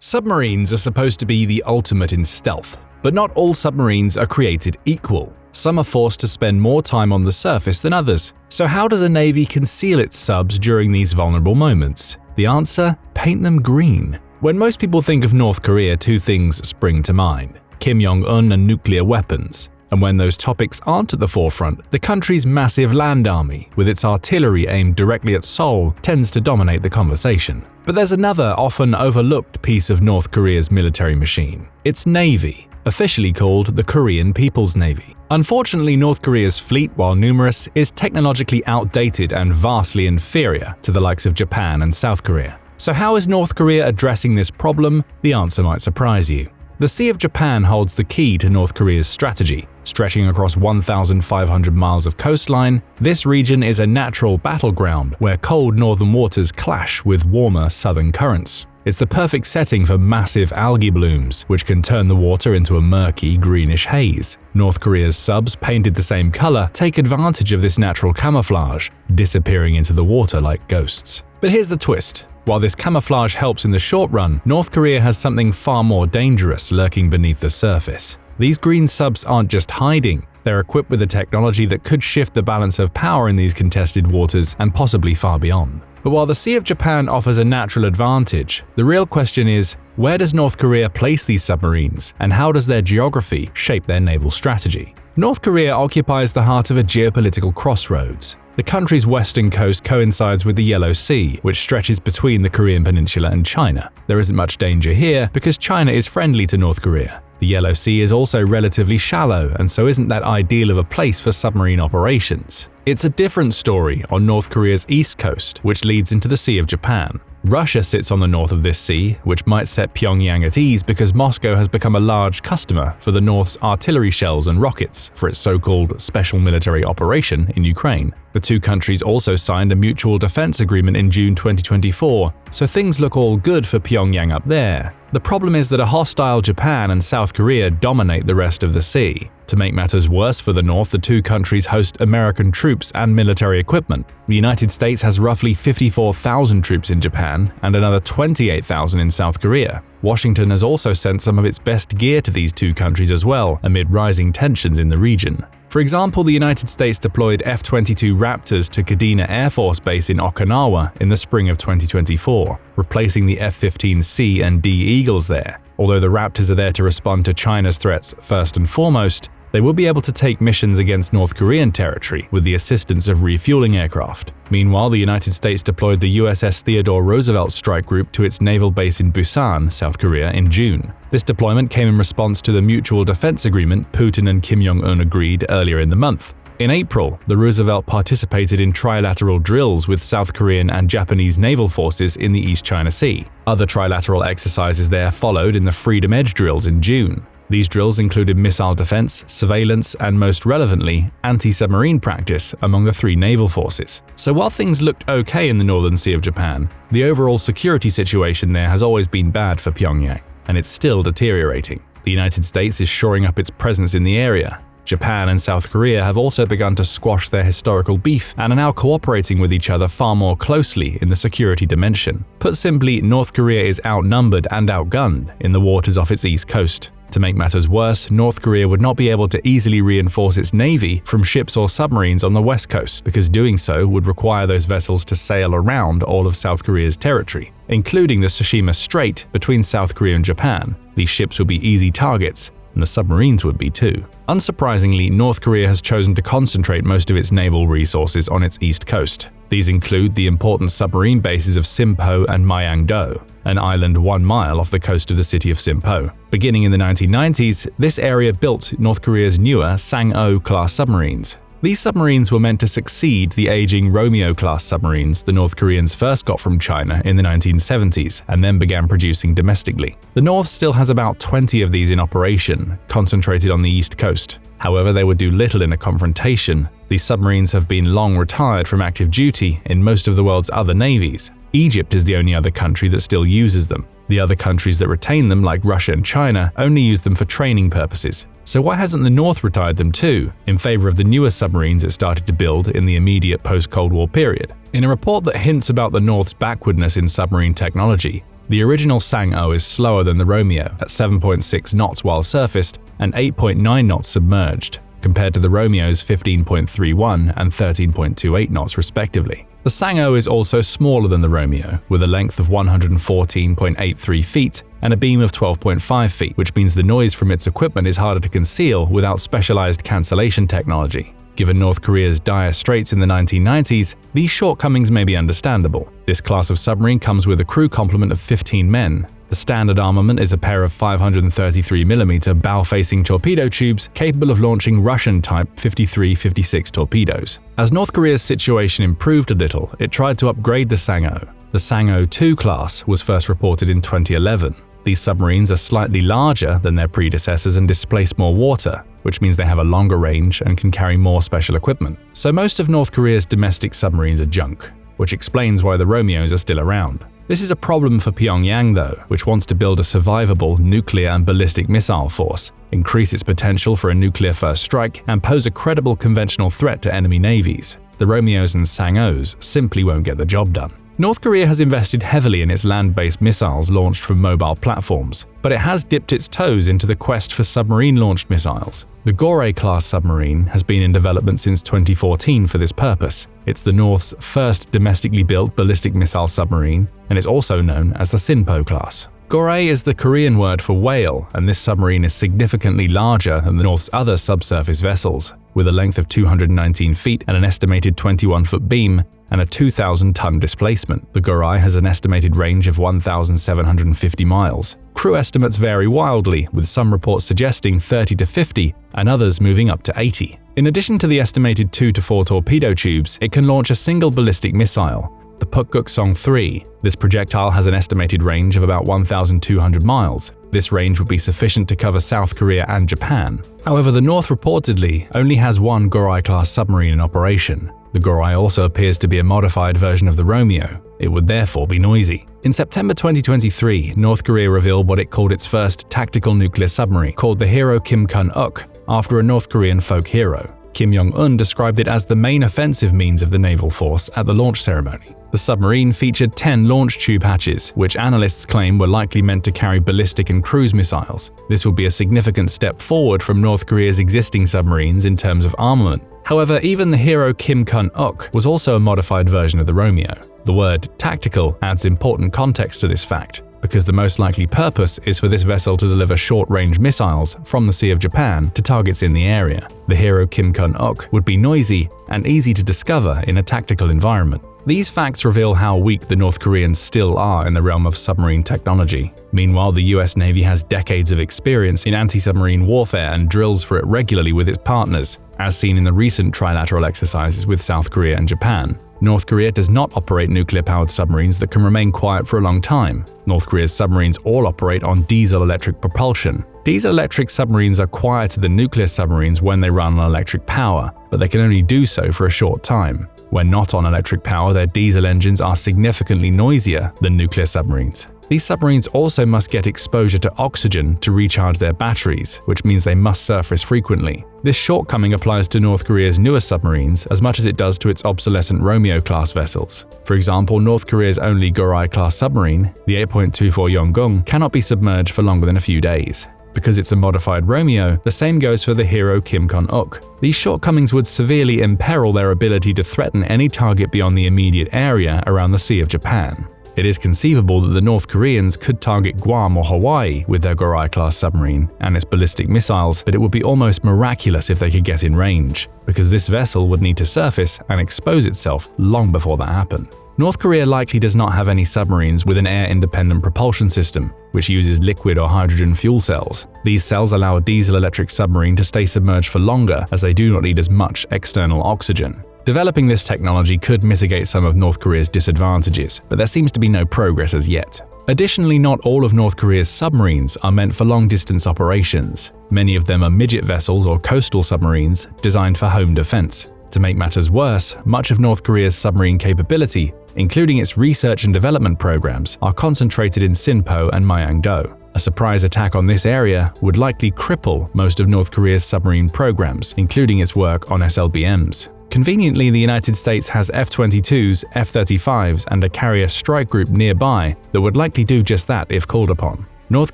Submarines are supposed to be the ultimate in stealth, but not all submarines are created equal. Some are forced to spend more time on the surface than others. So how does a navy conceal its subs during these vulnerable moments? The answer? Paint them green. When most people think of North Korea, two things spring to mind: Kim Jong-un and nuclear weapons. And when those topics aren't at the forefront, the country's massive land army, with its artillery aimed directly at Seoul, tends to dominate the conversation. But there's another often overlooked piece of North Korea's military machine: its navy, officially called the Korean People's Navy. Unfortunately, North Korea's fleet, while numerous, is technologically outdated and vastly inferior to the likes of Japan and South Korea. So how is North Korea addressing this problem? The answer might surprise you. The Sea of Japan holds the key to North Korea's strategy. Stretching across 1,500 miles of coastline, this region is a natural battleground where cold northern waters clash with warmer southern currents. It's the perfect setting for massive algae blooms, which can turn the water into a murky, greenish haze. North Korea's subs, painted the same color, take advantage of this natural camouflage, disappearing into the water like ghosts. But here's the twist. While this camouflage helps in the short run, North Korea has something far more dangerous lurking beneath the surface. These green subs aren't just hiding, they're equipped with a technology that could shift the balance of power in these contested waters and possibly far beyond. But while the Sea of Japan offers a natural advantage, the real question is, where does North Korea place these submarines, and how does their geography shape their naval strategy? North Korea occupies the heart of a geopolitical crossroads. The country's western coast coincides with the Yellow Sea, which stretches between the Korean peninsula and China. There isn't much danger here because China is friendly to North Korea. The Yellow Sea is also relatively shallow and so isn't that ideal of a place for submarine operations. It's a different story on North Korea's east coast, which leads into the Sea of Japan. Russia sits on the north of this sea, which might set Pyongyang at ease because Moscow has become a large customer for the North's artillery shells and rockets for its so-called special military operation in Ukraine. The two countries also signed a mutual defense agreement in June 2024, so things look all good for Pyongyang up there. The problem is that a hostile Japan and South Korea dominate the rest of the sea. To make matters worse for the North, the two countries host American troops and military equipment. The United States has roughly 54,000 troops in Japan and another 28,000 in South Korea. Washington has also sent some of its best gear to these two countries as well, amid rising tensions in the region. For example, the United States deployed F-22 Raptors to Kadena Air Force Base in Okinawa in the spring of 2024, replacing the F-15C and D Eagles there. Although the Raptors are there to respond to China's threats first and foremost, they will be able to take missions against North Korean territory with the assistance of refueling aircraft. Meanwhile, the United States deployed the USS Theodore Roosevelt Strike Group to its naval base in Busan, South Korea, in June. This deployment came in response to the mutual defense agreement Putin and Kim Jong-un agreed earlier in the month. In April, the Roosevelt participated in trilateral drills with South Korean and Japanese naval forces in the East China Sea. Other trilateral exercises there followed in the Freedom Edge drills in June. These drills included missile defense, surveillance, and most relevantly, anti-submarine practice among the three naval forces. So while things looked okay in the northern Sea of Japan, the overall security situation there has always been bad for Pyongyang, and it's still deteriorating. The United States is shoring up its presence in the area. Japan and South Korea have also begun to squash their historical beef and are now cooperating with each other far more closely in the security dimension. Put simply, North Korea is outnumbered and outgunned in the waters off its east coast. To make matters worse, North Korea would not be able to easily reinforce its navy from ships or submarines on the west coast, because doing so would require those vessels to sail around all of South Korea's territory, including the Tsushima Strait between South Korea and Japan. These ships would be easy targets, and the submarines would be too. Unsurprisingly, North Korea has chosen to concentrate most of its naval resources on its east coast. These include the important submarine bases of Simpo and Myeongdo, an island 1 mile off the coast of the city of Simpo. Beginning in the 1990s, this area built North Korea's newer Sang-Oh-class submarines. These submarines were meant to succeed the aging Romeo-class submarines the North Koreans first got from China in the 1970s and then began producing domestically. The North still has about 20 of these in operation, concentrated on the east coast. However, they would do little in a confrontation. These submarines have been long retired from active duty in most of the world's other navies. Egypt is the only other country that still uses them. The other countries that retain them, like Russia and China, only use them for training purposes. So why hasn't the North retired them too, in favor of the newer submarines it started to build in the immediate post-Cold War period? In a report that hints about the North's backwardness in submarine technology, The original Sang-O is slower than the Romeo at 7.6 knots while surfaced and 8.9 knots submerged, compared to the Romeo's 15.31 and 13.28 knots respectively. The Sang-O is also smaller than the Romeo, with a length of 114.83 feet and a beam of 12.5 feet, which means the noise from its equipment is harder to conceal without specialized cancellation technology. Given North Korea's dire straits in the 1990s, these shortcomings may be understandable. This class of submarine comes with a crew complement of 15 men. The standard armament is a pair of 533mm bow-facing torpedo tubes capable of launching Russian-type 53-56 torpedoes. As North Korea's situation improved a little, it tried to upgrade the Sang-O. The Sang-O II class was first reported in 2011. These submarines are slightly larger than their predecessors and displace more water, which means they have a longer range and can carry more special equipment. So most of North Korea's domestic submarines are junk, which explains why the Romeos are still around. This is a problem for Pyongyang though, which wants to build a survivable nuclear and ballistic missile force, increase its potential for a nuclear first strike, and pose a credible conventional threat to enemy navies. The Romeos and Sang-Os simply won't get the job done. North Korea has invested heavily in its land-based missiles launched from mobile platforms, but it has dipped its toes into the quest for submarine-launched missiles. The Gorae-class submarine has been in development since 2014 for this purpose. It's the North's first domestically built ballistic missile submarine, and is also known as the Sinpo class. Gorae is the Korean word for whale, and this submarine is significantly larger than the North's other subsurface vessels, with a length of 219 feet and an estimated 21-foot beam, and a 2,000-ton displacement. The Gorae has an estimated range of 1,750 miles. Crew estimates vary wildly, with some reports suggesting 30 to 50 and others moving up to 80. In addition to the estimated 2 to 4 torpedo tubes, it can launch a single ballistic missile, the Pukguksong-3. This projectile has an estimated range of about 1,200 miles. This range would be sufficient to cover South Korea and Japan. However, the North reportedly only has one Gorae-class submarine in operation. The Gorae also appears to be a modified version of the Romeo. It would therefore be noisy. In September 2023, North Korea revealed what it called its first tactical nuclear submarine, called the Hero Kim Kun-uk, after a North Korean folk hero. Kim Jong-un described it as the main offensive means of the naval force at the launch ceremony. The submarine featured 10 launch tube hatches, which analysts claim were likely meant to carry ballistic and cruise missiles. This would be a significant step forward from North Korea's existing submarines in terms of armament. However, even the Hero Kim Kun-uk was also a modified version of the Romeo. The word tactical adds important context to this fact, because the most likely purpose is for this vessel to deliver short-range missiles from the Sea of Japan to targets in the area. The Hero Kim Kun-uk would be noisy and easy to discover in a tactical environment. These facts reveal how weak the North Koreans still are in the realm of submarine technology. Meanwhile, the US Navy has decades of experience in anti-submarine warfare and drills for it regularly with its partners, as seen in the recent trilateral exercises with South Korea and Japan. North Korea does not operate nuclear-powered submarines that can remain quiet for a long time. North Korea's submarines all operate on diesel-electric propulsion. Diesel-electric submarines are quieter than nuclear submarines when they run on electric power, but they can only do so for a short time. When not on electric power, their diesel engines are significantly noisier than nuclear submarines. These submarines also must get exposure to oxygen to recharge their batteries, which means they must surface frequently. This shortcoming applies to North Korea's newer submarines as much as it does to its obsolescent Romeo-class vessels. For example, North Korea's only Gorae-class submarine, the 8.24 Yongung, cannot be submerged for longer than a few days. Because it's a modified Romeo, the same goes for the Hero Kim Kun-uk. These shortcomings would severely imperil their ability to threaten any target beyond the immediate area around the Sea of Japan. It is conceivable that the North Koreans could target Guam or Hawaii with their Gorae-class submarine and its ballistic missiles, but it would be almost miraculous if they could get in range, because this vessel would need to surface and expose itself long before that happened. North Korea likely does not have any submarines with an air-independent propulsion system, which uses liquid or hydrogen fuel cells. These cells allow a diesel-electric submarine to stay submerged for longer, as they do not need as much external oxygen. Developing this technology could mitigate some of North Korea's disadvantages, but there seems to be no progress as yet. Additionally, not all of North Korea's submarines are meant for long-distance operations. Many of them are midget vessels or coastal submarines designed for home defense. To make matters worse, much of North Korea's submarine capability, including its research and development programs, are concentrated in Sinpo and Myeongdo. A surprise attack on this area would likely cripple most of North Korea's submarine programs, including its work on SLBMs. Conveniently, the United States has F-22s, F-35s, and a carrier strike group nearby that would likely do just that if called upon. North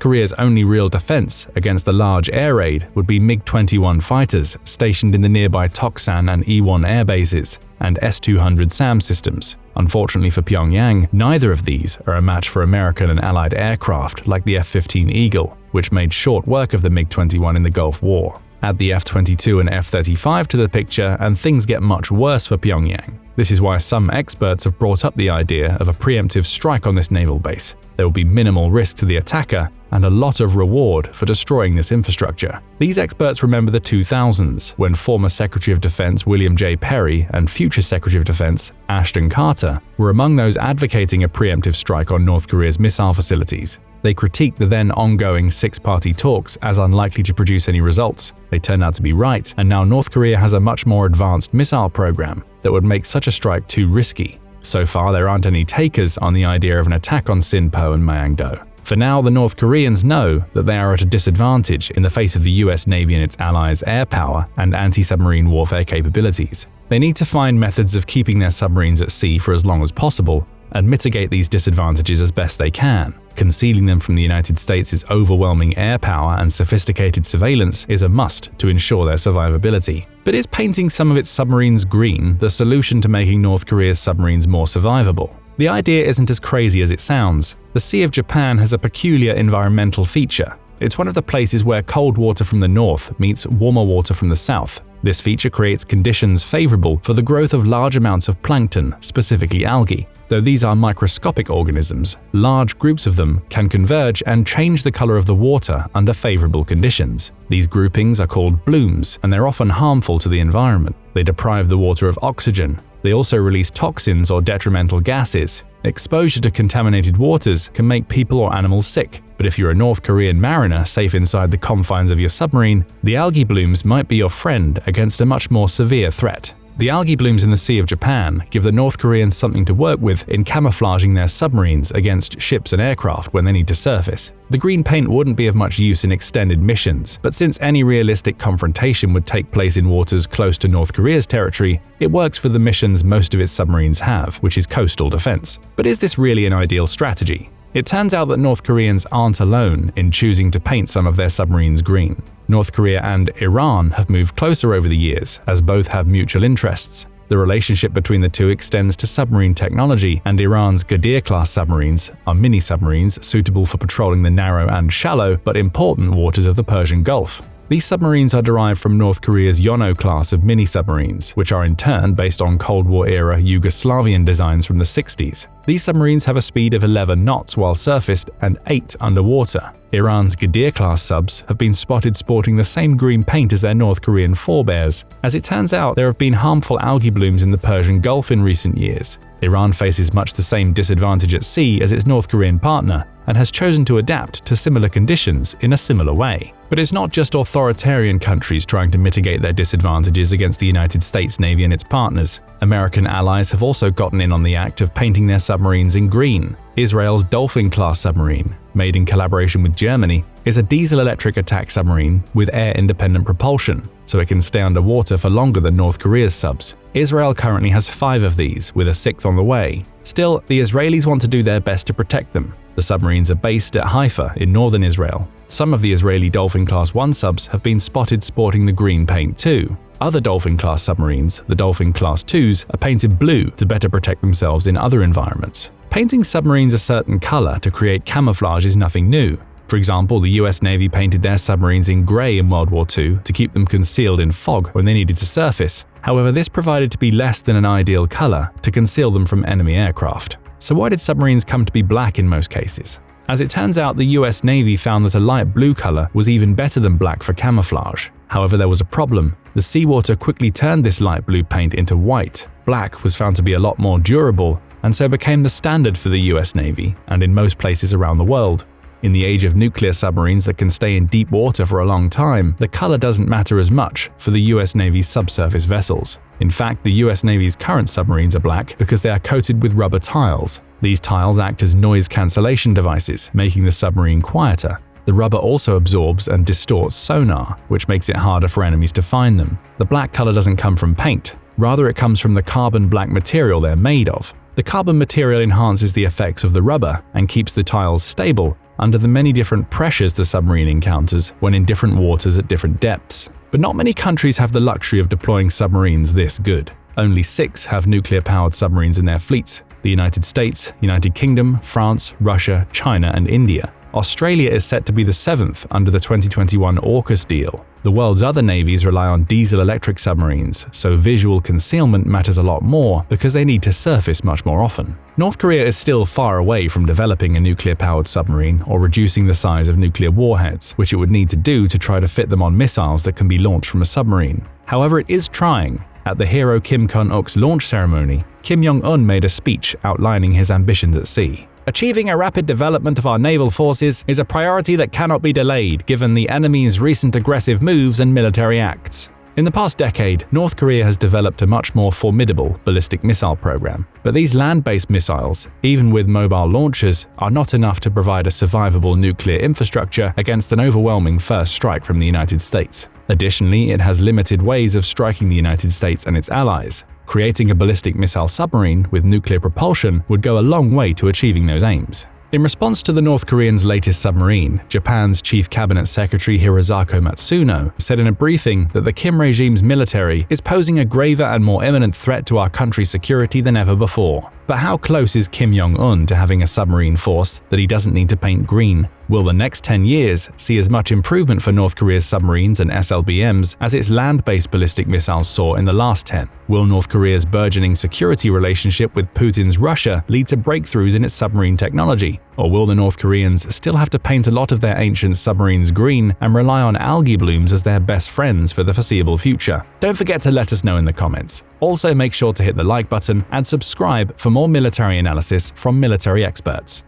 Korea's only real defense against a large air raid would be MiG-21 fighters stationed in the nearby Toksan and E-1 air bases and S-200 SAM systems. Unfortunately for Pyongyang, neither of these are a match for American and Allied aircraft like the F-15 Eagle, which made short work of the MiG-21 in the Gulf War. Add the F-22 and F-35 to the picture and things get much worse for Pyongyang. This is why some experts have brought up the idea of a preemptive strike on this naval base. There will be minimal risk to the attacker and a lot of reward for destroying this infrastructure. These experts remember the 2000s, when former Secretary of Defense William J. Perry and future Secretary of Defense Ashton Carter were among those advocating a preemptive strike on North Korea's missile facilities. They critiqued the then ongoing six-party talks as unlikely to produce any results. They turned out to be right, and now North Korea has a much more advanced missile program that would make such a strike too risky. So far, there aren't any takers on the idea of an attack on Sinpo and Myeongdo. For now, the North Koreans know that they are at a disadvantage in the face of the US Navy and its allies' air power and anti-submarine warfare capabilities. They need to find methods of keeping their submarines at sea for as long as possible and mitigate these disadvantages as best they can. Concealing them from the United States' overwhelming air power and sophisticated surveillance is a must to ensure their survivability. But is painting some of its submarines green the solution to making North Korea's submarines more survivable? The idea isn't as crazy as it sounds. The Sea of Japan has a peculiar environmental feature. It's one of the places where cold water from the north meets warmer water from the south. This feature creates conditions favorable for the growth of large amounts of plankton, specifically algae. Though these are microscopic organisms, large groups of them can converge and change the color of the water under favorable conditions. These groupings are called blooms, and they're often harmful to the environment. They deprive the water of oxygen. They also release toxins or detrimental gases. Exposure to contaminated waters can make people or animals sick. But if you're a North Korean mariner safe inside the confines of your submarine, the algae blooms might be your friend against a much more severe threat. The algae blooms in the Sea of Japan give the North Koreans something to work with in camouflaging their submarines against ships and aircraft when they need to surface. The green paint wouldn't be of much use in extended missions, but since any realistic confrontation would take place in waters close to North Korea's territory, it works for the missions most of its submarines have, which is coastal defense. But is this really an ideal strategy? It turns out that North Koreans aren't alone in choosing to paint some of their submarines green. North Korea and Iran have moved closer over the years, as both have mutual interests. The relationship between the two extends to submarine technology, and Iran's Ghadir-class submarines are mini-submarines suitable for patrolling the narrow and shallow but important waters of the Persian Gulf. These submarines are derived from North Korea's Yono class of mini-submarines, which are in turn based on Cold War-era Yugoslavian designs from the 60s. These submarines have a speed of 11 knots while surfaced and 8 underwater. Iran's Ghadir-class subs have been spotted sporting the same green paint as their North Korean forebears. As it turns out, there have been harmful algae blooms in the Persian Gulf in recent years. Iran faces much the same disadvantage at sea as its North Korean partner and has chosen to adapt to similar conditions in a similar way. But it's not just authoritarian countries trying to mitigate their disadvantages against the United States Navy and its partners. American allies have also gotten in on the act of painting their submarines in green. Israel's Dolphin-class submarine, made in collaboration with Germany, is a diesel-electric attack submarine with air-independent propulsion, so it can stay underwater for longer than North Korea's subs. Israel currently has 5 of these, with a 6th on the way. Still, the Israelis want to do their best to protect them. The submarines are based at Haifa in northern Israel. Some of the Israeli Dolphin Class 1 subs have been spotted sporting the green paint too. Other Dolphin Class submarines, the Dolphin Class 2s, are painted blue to better protect themselves in other environments. Painting submarines a certain color to create camouflage is nothing new. For example, the US Navy painted their submarines in gray in World War II to keep them concealed in fog when they needed to surface. However, this proved to be less than an ideal color to conceal them from enemy aircraft. So why did submarines come to be black in most cases? As it turns out, the US Navy found that a light blue color was even better than black for camouflage. However, there was a problem. The seawater quickly turned this light blue paint into white. Black was found to be a lot more durable, and so became the standard for the US Navy and in most places around the world. In the age of nuclear submarines that can stay in deep water for a long time, the color doesn't matter as much for the US Navy's subsurface vessels. In fact, the US Navy's current submarines are black because they are coated with rubber tiles. These tiles act as noise cancellation devices, making the submarine quieter. The rubber also absorbs and distorts sonar, which makes it harder for enemies to find them. The black color doesn't come from paint. Rather, it comes from the carbon black material they're made of. The carbon material enhances the effects of the rubber and keeps the tiles stable under the many different pressures the submarine encounters when in different waters at different depths. But not many countries have the luxury of deploying submarines this good. Only 6 have nuclear-powered submarines in their fleets: the United States, United Kingdom, France, Russia, China, and India. Australia is set to be the 7th under the 2021 AUKUS deal. The world's other navies rely on diesel-electric submarines, so visual concealment matters a lot more because they need to surface much more often. North Korea is still far away from developing a nuclear-powered submarine or reducing the size of nuclear warheads, which it would need to do to try to fit them on missiles that can be launched from a submarine. However, it is trying. At the hero Kim Jong-un's launch ceremony, Kim Jong-un made a speech outlining his ambitions at sea. Achieving a rapid development of our naval forces is a priority that cannot be delayed given the enemy's recent aggressive moves and military acts. In the past decade, North Korea has developed a much more formidable ballistic missile program. But these land-based missiles, even with mobile launchers, are not enough to provide a survivable nuclear infrastructure against an overwhelming first strike from the United States. Additionally, it has limited ways of striking the United States and its allies. Creating a ballistic missile submarine with nuclear propulsion would go a long way to achieving those aims. In response to the North Koreans' latest submarine, Japan's Chief Cabinet Secretary Hirokazu Matsuno said in a briefing that the Kim regime's military is posing a graver and more imminent threat to our country's security than ever before. But how close is Kim Jong-un to having a submarine force that he doesn't need to paint green? Will the next 10 years see as much improvement for North Korea's submarines and SLBMs as its land-based ballistic missiles saw in the last 10? Will North Korea's burgeoning security relationship with Putin's Russia lead to breakthroughs in its submarine technology? Or will the North Koreans still have to paint a lot of their ancient submarines green and rely on algae blooms as their best friends for the foreseeable future? Don't forget to let us know in the comments. Also, make sure to hit the like button and subscribe for more military analysis from military experts.